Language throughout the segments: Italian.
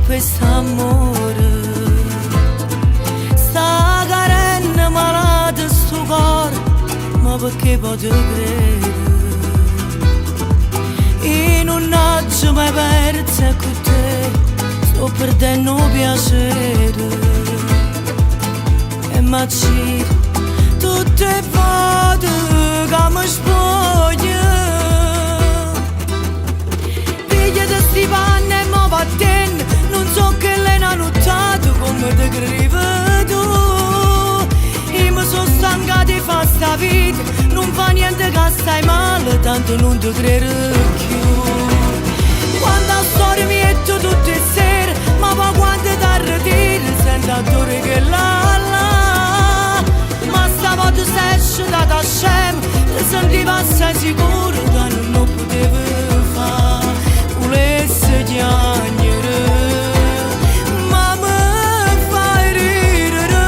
quest'amore. Sta carena malata sto cuore, ma perché posso credere? In un attimo mai persa con te, sto perdendo piacere. E mi giro tutte le volte che mi spoglio, figlia di sti panni e mo vattene, non so che l'hai notato come te credevi tu. Io mi sono stanca di fare sta vita, non fa niente che stai male, tanto non ti credo più. Quando la storia mi metto tutte le sere, ma poi quando ti arretiri sento odore che la ma stavolta sei asciugata scemo, ti sentivo assai sicuro che non potevo fare, volessi chiagnere, ma mi fai ridere,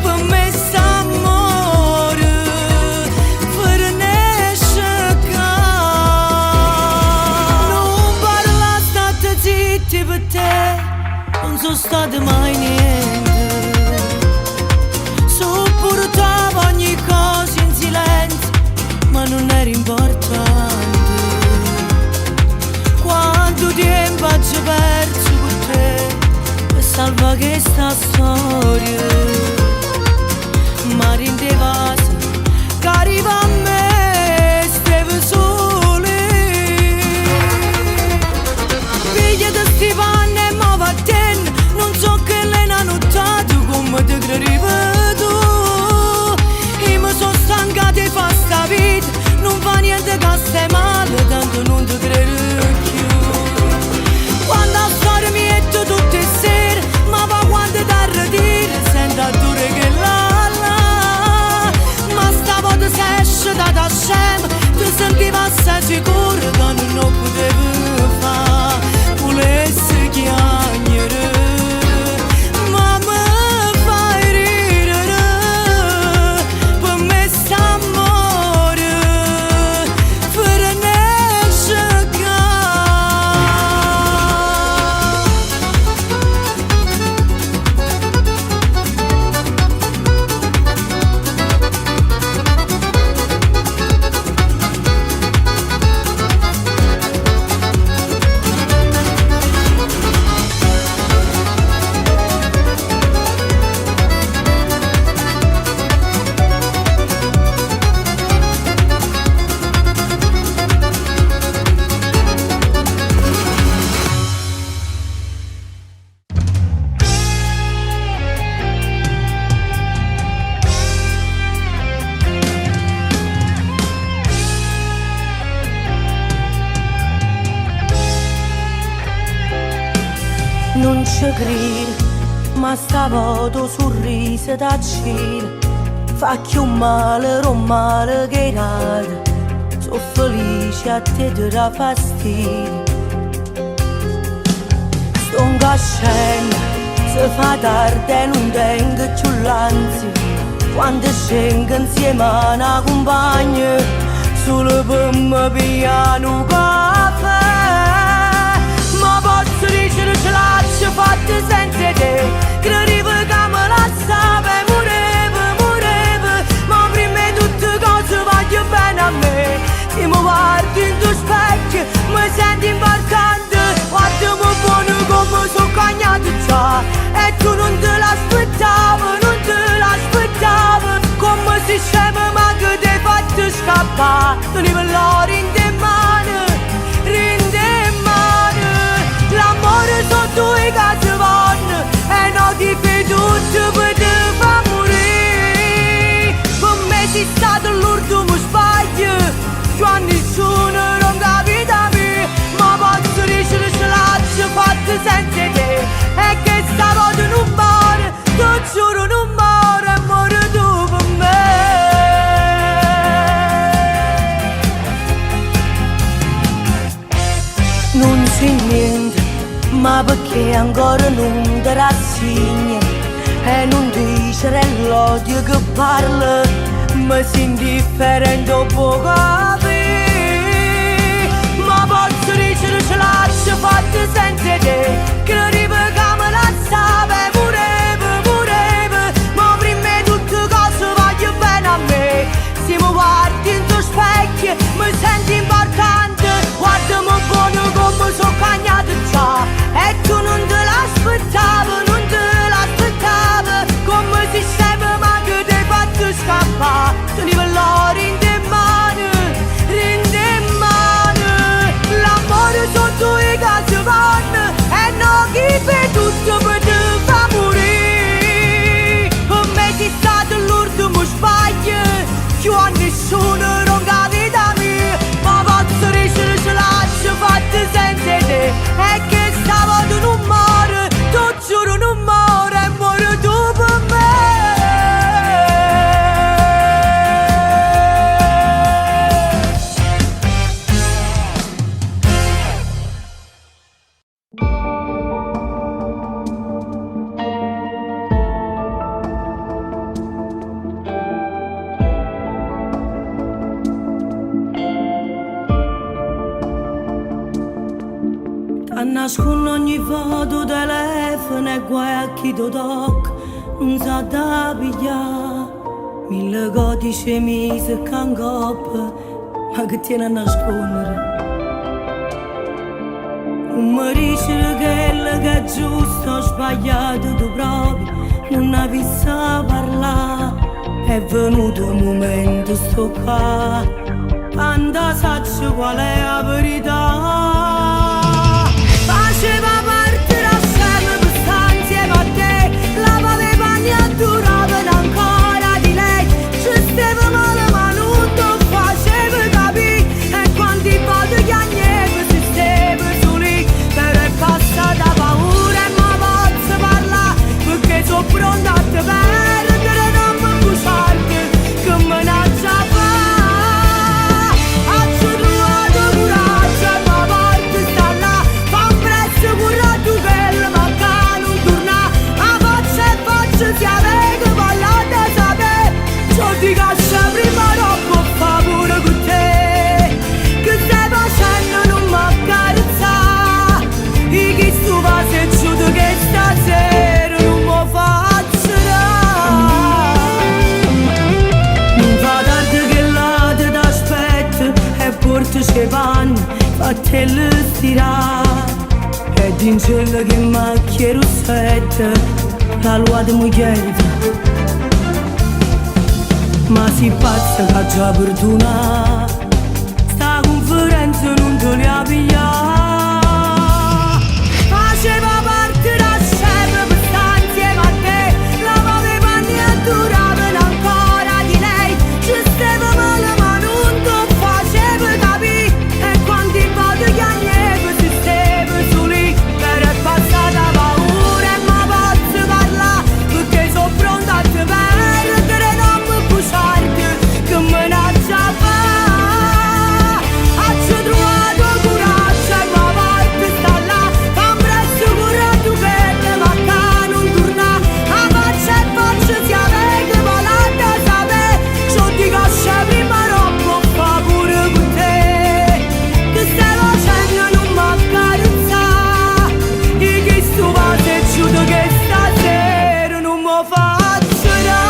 per me st'amore, per ne sciacca. Non parla, state zitti per te, non sono state mai niente. Sopportavo ogni cosa in silenzio, ma non era importante. Quanto tempo ho perso con te per salvare questa storia, ma rendeva che arriva a me steve sole. Figlia di sti panni e mo vattene, non so che l'hai notato come te credevi. Di fa sta vita, non fa niente che stai male, tanto non ti credo più. Quando la storia mi metto tutte le sere, ma va quando ti arretiri sento odore che la ma stavolta sei asciugata scema, ti sentivo assai sicuro che non potevo fare, volessi chiagnere. Non ci credo, ma stavolta sorriso da cielo fa più male, male che raro. Sono felice a te ti dà fastidio. Sto incascendo, se fa tardi e non tengo più l'ansia. Quando scengo insieme a una compagna, solo per me pigliare un caffè. Ma posso dire ce l'ho fatta senza te, credevo che me la sape, murevo, ma prima di tutte cose voglio bene a me. Se mi guardi in tuo specchio, mi senti imbarcante, guardami buono come sono cagnato già, e tu non te l'aspettavo, come si scema ma che ti hai fatto scappare, tenevo l'oro in te mano, l'amore sono due case vanno e non ti fai tutto per te fa morire. Per me sei stato l'ultimo sbaglio, quando nessuno non capita me, ma posso dire ce l'ho fatta senza te, e che stavolta non muore, ti giuro non muore, muore tu per me. Non sei niente, ma perché ancora non ti rassegni e non dice l'odio che parla, ma sei indifferente o può capire. Ma posso dire ce lascio fatte senza te, credevo che me la sape, volevo, ma prima di tutto cosa voglio bene a me. Se mi guardi in tuo specchio mi senti importante, guardami buono come sono cagnato già, e tu non te l'aspettavi, come si sembra ma che ti hai fatto scappare, tenevo l'oro in te mani, l'amore sotto i casi vanno, e non chi per tutto per te fa morire, per me sei stato l'ultimo sbaglio, più a nessuno non capi da me, ma posso riuscire ce lascio fatte senza te, e che stavo non muore, tu giuro non muore, e muore tu per me. Nascono ogni foto, telefono e guai a chi ti tocca, non sa da pigliare. Mille codici mi seccano coppa, ma che tiene a nascondere. Non mi dici che è giusto o sbagliato, tu proprio non hai visto parlare. È venuto il momento, sto qua, quando saccio qual è la verità. Faceva parte da sempre per stare insieme a te, lavava i panni e duravano ancora di lei, ci stava male ma non ti faceva capire, e quanti volte che agneva si stava soli, però è passata paura e ma posso parlare, perché sono pronta a te perdere, non mi bruciarti, che me ne già fa. Si avete parlato a sapere, ciò ti caccia prima troppo fa pure con te, che stai facendo non mi accarezzare, e chi stu va se giudo che stasera non mi faccerà. Non fa tardi che là ti aspetta e portaci i panni, fateli stirare, e in cielo che macchie rossette la lua di mujer, ma si pazza che già perdona, sta conferenza non te la piglia. Faceva parte da sempre per stare insieme a te, lavava i panni e duravano ancora di lei, ci stava male ma non ti faceva capire, e quanti volte che agneva si stava soli, però è passata paura e ma posso parlare, perché sono pronta a te perdere, non mi bruciarti, che me ne già fa. Ci trovato coraggio e ma parte sta là, fa presto pure a tu che te manca non torna, a faccia e faccia si avete parlato a sapere, ciò ti caccia prima troppo fa pure con te, che stai facendo non mi accarezzare, e che stu va se giudo che stasera non mi faccerà.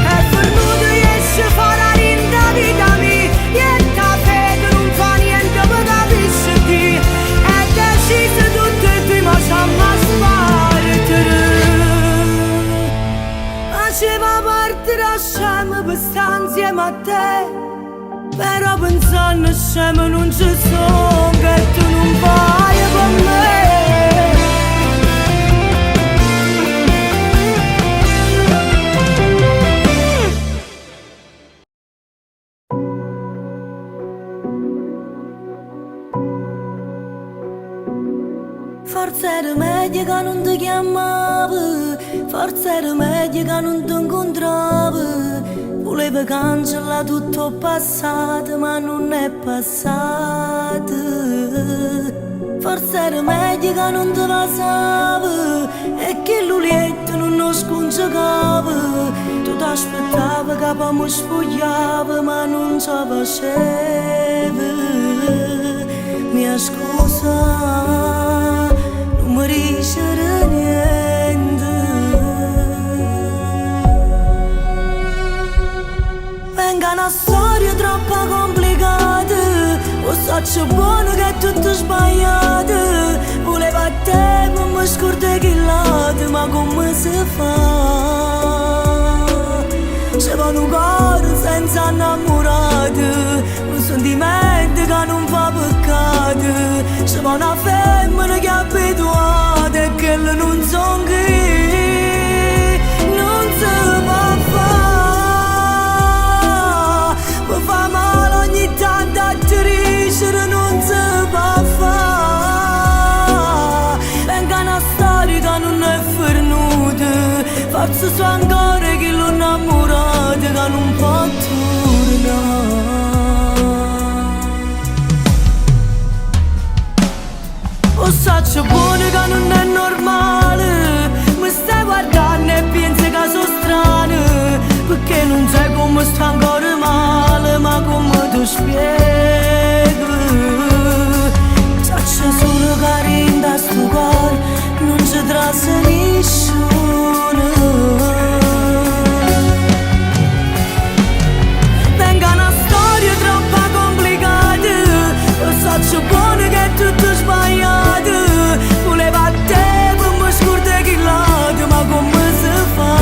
È venuto riesce a fare la rinda vita mia, niente a fede non fa niente per capisci, è deciso tutto e prima c'amma spartere. Faceva parte da scema per stare insieme a te, però pensando scema non ci sono, che tu non vai con me. Forse era meglio che non ti chiamavo, forse era meglio che non ti incontravo, volevo cancellare tutto il passato ma non è passato. Forse era meglio che non te la sapevo, e che l'ulietto non lo scongiacava, tu ti aspettavi che poi mi spogliavo ma non ce la facevo. mia scusa, non mi riesce niente. Venga una storia troppo complicata, lo so buono che è tutto sbagliato. Voleva a te, ma mi scorda che lato, ma come si fa? C'è un cuore senza innamorato, un sentimento che non fa peccato. C'è una femmina che è abituata e che non so che non si può fare. Mi fa male ogni tanto a crescere, non si può fare. Venga una storia che non è venuta, forse so ancora che l'ho innamorata, che non può tornare. Lo so buono che non è normale, mi stai guardando e pensi che sono strano, perché non sai come sto ancora male, ma come ti spiego. C'è solo carino da sto cuore, non ci trasse nessuno. Venga una storia troppo complicata, lo so buono che è tutto sbagliato. Voleva a te, ma mi scorda che lato, ma come si fa?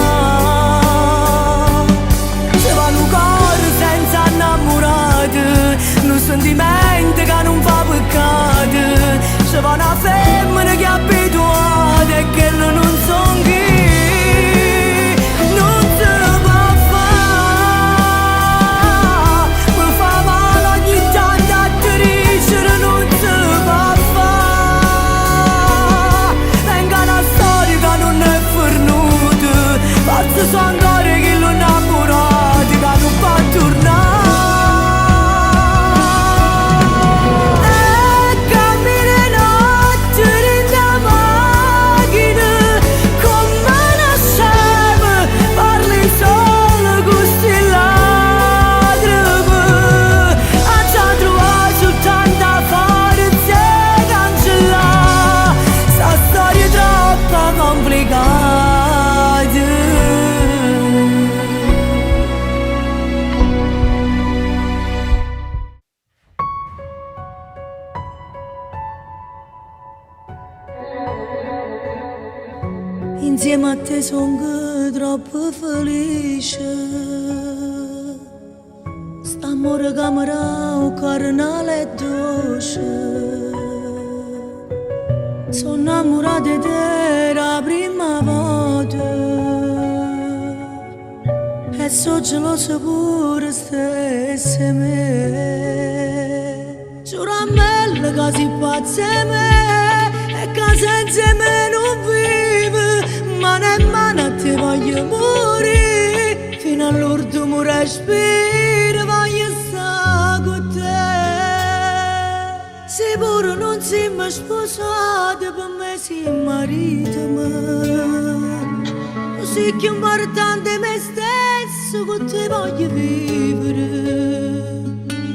C'è un cuore senza innamorato, un sentimento che non fa peccato. C'è una femmina che è abituata e che non so che non si può fare. Mi fa male ogni tanto a crescere, non si può fare. Venga una storia che non è venuta, forse so ancora che l'ho innamorata, che non può tornare. Insieme a te sono troppo felice. St'amore che mi dà un carnale e dolce. Sono innamorata di te la prima volta e so gelosa pure stessa me. Giuro a me che si pazza me e che senza me non vive. Ma nemmeno a te voglio morire, fino all'ultimo respiro voglio stare con te. Se pure non siamo sposati, per me sei marito mio. Tu sei più importante me stesso, con te voglio vivere.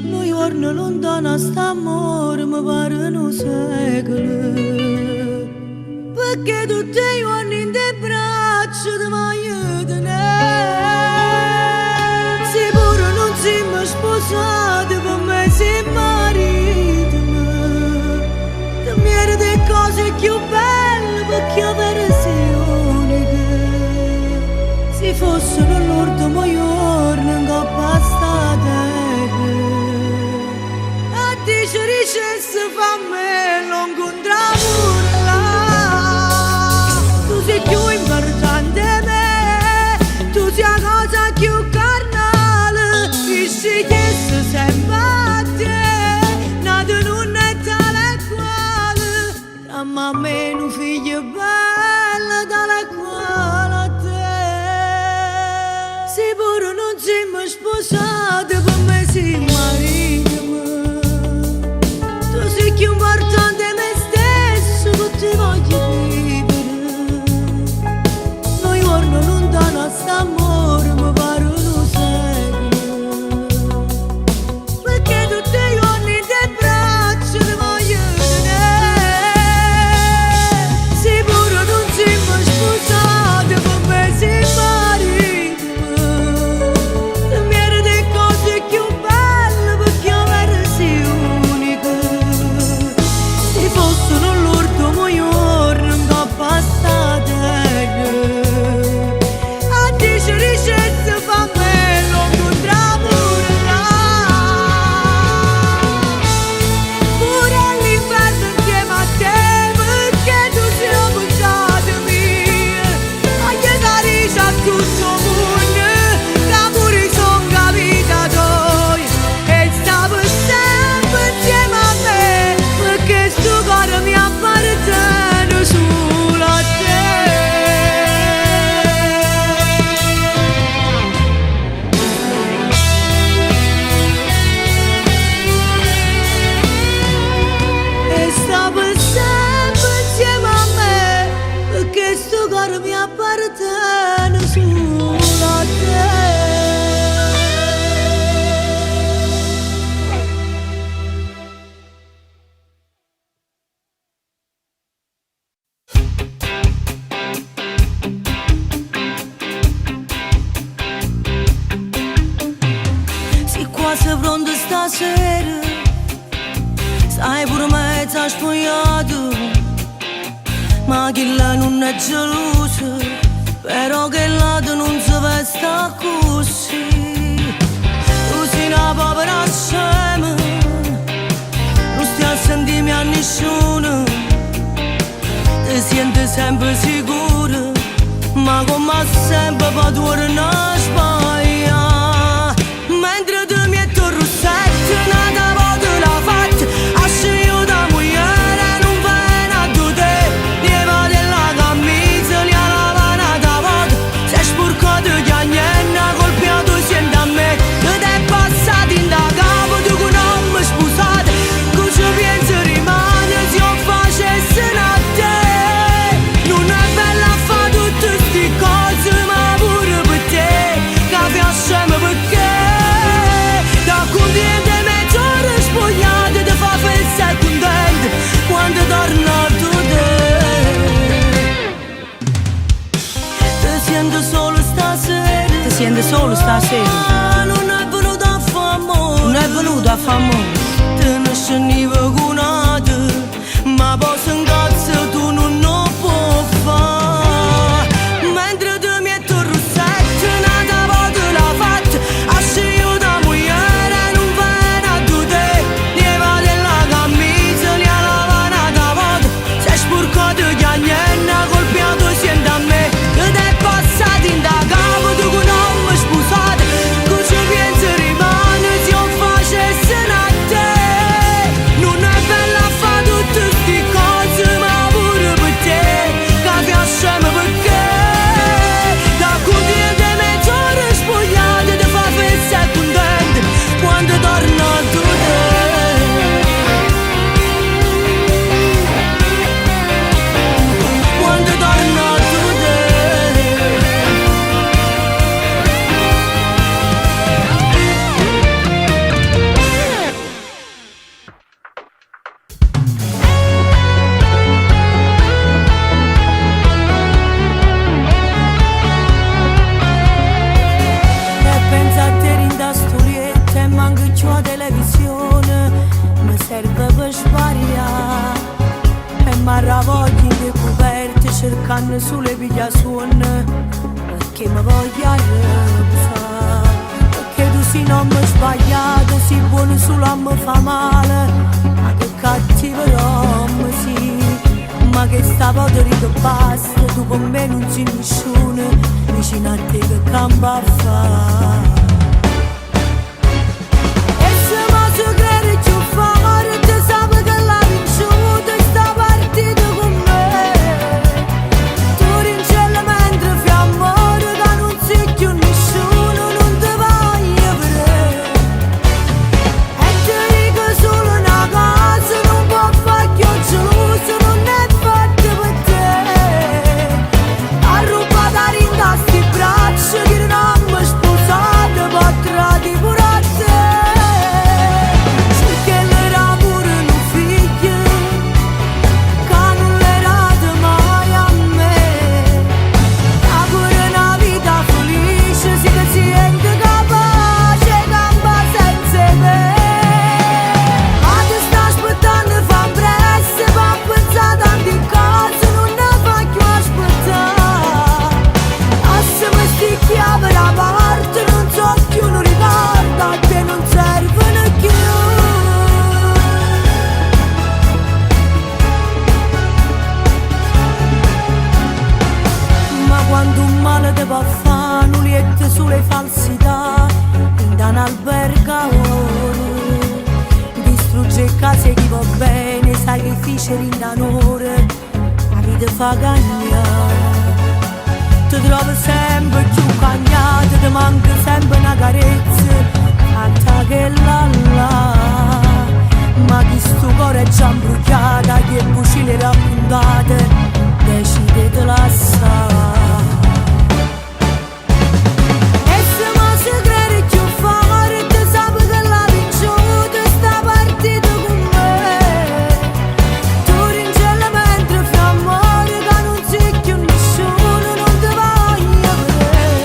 Noi giorni lontano st'amore mi pare un secolo. Perché tutti i giorni in te braccia ti voglio tenere. Se pure non siamo sposati, per me sei marito mio. Ti mieri le cose più belle, perché la versione se fossero l'ultimo giorno in coppa sta terra. A te ci ricesse fa me non contramure. Sei più importante me, tu sei la cosa più carnale, dici che sei sempre a te, nato non è tale quale, la mamma è un figlio bello tale quale a te. Se pure non siamo sposati, per me sei marito mio. Tu sei più importante me stesso, che ti voglio vivere. Lontano st'amore mi pare un secolo. Perché tutti i giorni in te braccia ti voglio sei pronto stasera, sai pure me ti ha spogliato, ma chi là non è geloso, però che lato non si veste così. Tu sei una povera scema, non stai a sentirmi a nessuno, ti senti sempre sicuro, ma come sempre poi torna a sbagliare. Mentre tu mi hai tornato nata volta la fatta, a scegliere da moglie non viene a te, leva della camisa, li ha lavata volta, sei sporcato di agnenna, colpiato siente a me, ed è passato in da capo, tu che non mi scusate, che ci pensi rimane, se io facessi a te, non è bella a fare tutte sti cose, ma pure per te, che piacciamo perché, da contente mezz'ora spogliata, ti fa pensare contenta, quando torno tu te. Ti sento solo stasera, ti senti solo stasera, non è venuto a fare amore, non è venuto a fare amore, te ne scendivo con un'altra, ma poi se incazzo tu non lo puoi fare. Mentre tu mi hai tornato nata volta la fatta, a scegliere da moglie non viene a te, leva della camisa, li ha lavata volta, sei sporcato di agnenna, colpiato siente a me, ed è passato in da capo, tu che non mi scusate, che ci pensi rimane, se io facessi a te, non è bella a fare tutte sti cose, ma pure per te, che piacciamo perché, da contente mezz'ora spogliata, ti fa pensare contenta, quando torno tu te. Quando torno tu te. E pensa a te in da storietta e manco più la televisione, mi serve per sbagliare, e m'arra voglia in le coperte cercando sulle pigliazioni, perché mi voglio riposare, perché tu sei non mi sbagliato, sei buono solo a me fa male, ma che cattivo l'uomo sì, ma che sta volta che basta, tu con me non sei nessuno, vicino a te che campo a fare. E se mi si crede più forte, sape che l'ha vinciuta e sta partita con me, tu rincelli mentre fai amore, che non sei più nessuno, non ti voglio vedere, e ti dico solo una cosa, non può fare più geloso, non è fatto per te, ha rubato a rinda sti braccia, che non mi sposate, potrà pure a te, perché l'era pure un figlio, che non l'era mai a me, ha pure una vita felice, si che si sente capace, campa senza me, ma ti sta aspettando e fa presto, fa pensare tante cose, non ne fa più aspettare, lasciami sti chiavi da parte, non so più, non ricordo, a te non servono più. Ma quando un male ti va fare, non liette sulle falsità, in un albergatore, distrugge case chi va bene, sacrifici rindanore, la vita fa cagnare, ti trovi sempre più cagnato, ti manca sempre una carezza, fatta che là là, ma chi sto cuore è già imbrugliata, che fucile raccontate, decide di lasciare. E se mi si crede più forte, sape che l'ha vinciuta e sta partita con me, tu rincelli mentre fai amore, che non sei più nessuno, non ti voglio vedere,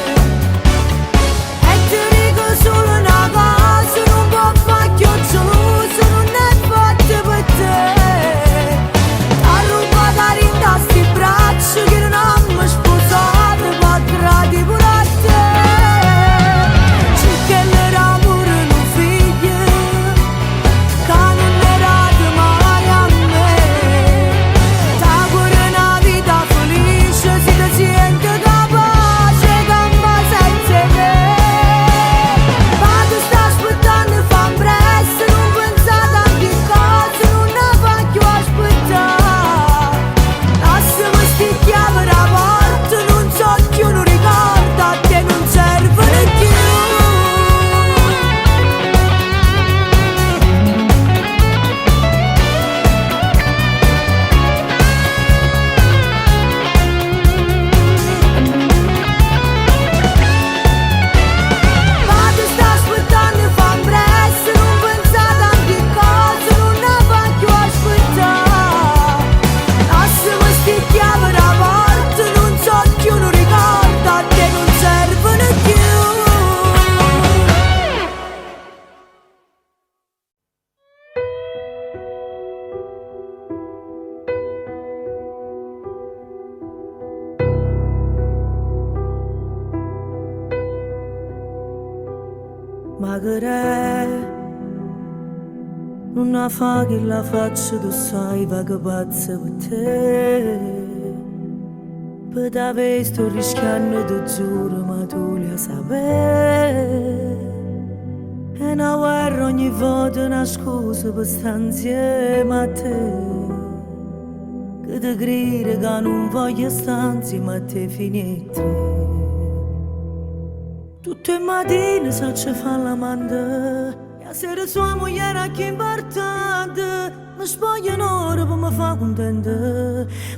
Ma che re non la fa che la faccia, tu sai, va che pazza per te. Per te sto rischiando, ti giuro, ma tu la sapevi. E una guerra ogni volta una scusa per stare insieme a te. Che ti crede che non voglio stare insieme a te finito. Tutte le mattine faccio fare l'amante. La sera sua moglie è che importante. Mi spoglio un'ora per mi far contenta.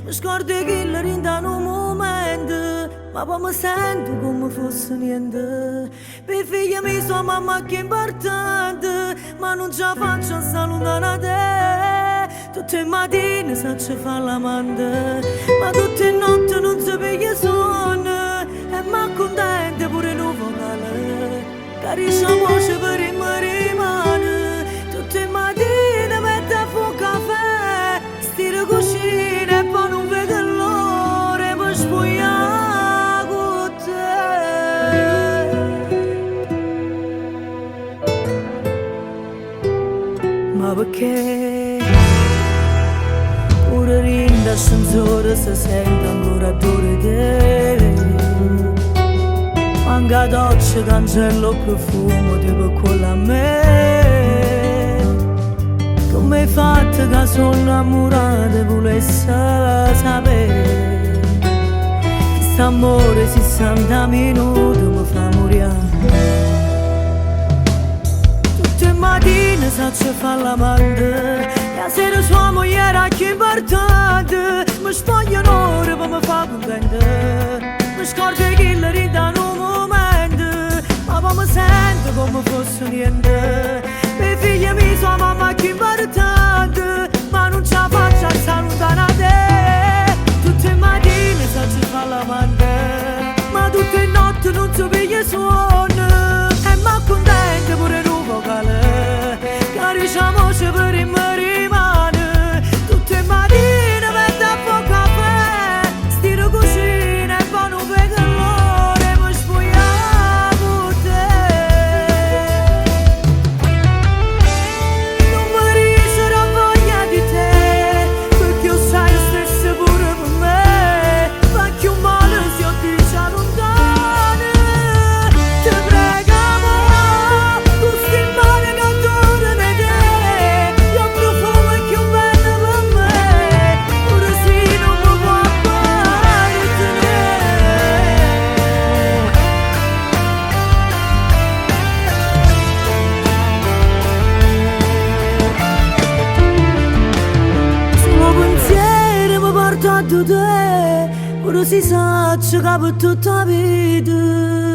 Mi scordo che la rinda in un momento, ma poi mi sento come fosse niente. Per figlia mia sua mamma che importante, ma non ce la faccio a salutare te. Tutte le mattine faccio fare l'amante, ma tutte le notti non si piglia sonno. E mi contenta pure il vocale. Carisce la voce per il rimane. Tutte le mattine mette a fuoco caffè, stira cucina e poi non vedo l'ora per spogliare con te. Ma perché pure in ascensore si sente ancora odore di te. Manca doccia, cancello, profumo, tipo quello a me. Come hai fatto che sono innamorata, volessi sapere. Questo amore 60 minuti mi fa morire. Tutte le mattine faccio fare l'amante. La sera sua moglie era più importante. Mi spoglio un'ora per mi far contenta. Mi scordo che la rinda in un momento, ma poi mi sento come fosse niente. Per figlia mia sua mamma che importante, ma non ce la faccio a salutare te. Tutte le mattine faccio fare l'amante, ma tutte le notti non si piglia sonno. E mi accontento pure il vocale, carisce la voce per il rimane. Tutte le mattine mette a fuoco caffè, stira cucina e poi non vedo l'ora per spogliare con te. Non mi ricerò voglia di te, perché io sai stessa pure per me. Fa più male se io ti ci allontano. Ti prego amore, tu stai male che adoro di te. Io profumo è più bello per me, pure se non mi può fare tenere. Solo pensiero mi porta a te, pure si sa che per tutta la vita.